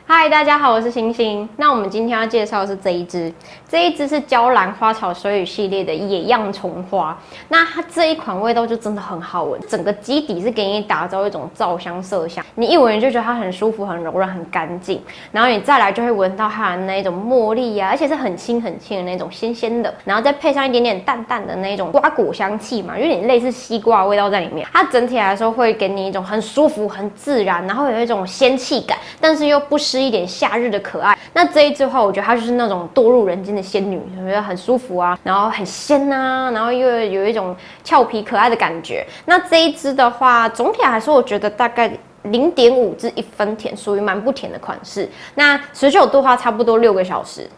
嗨，大家好，我是星星。那我们今天要介绍的是这一支是娇兰花草水语系列的野样虫花。那它这一款味道就真的很好闻，整个基底是给你打造一种皂香麝香，你一闻就觉得它很舒服、很柔软、很干净。然后你再来就会闻到它的那一种茉莉啊，而且是很轻很轻的那种鲜鲜的，然后再配上一点点淡淡的那种瓜果香气嘛，有点类似西瓜的味道在里面。它整体来说会给你一种很舒服、很自然，然后有一种仙气感，但是又不失一点夏日的可爱。那这一支的话，我觉得它就是那种堕入人间的仙女，我觉得很舒服啊，然后很鲜啊，然后又有一种俏皮可爱的感觉。那这一支的话，总体来说，我觉得大概0.5至1分甜，属于蛮不甜的款式。那持久度的话，差不多6个小时。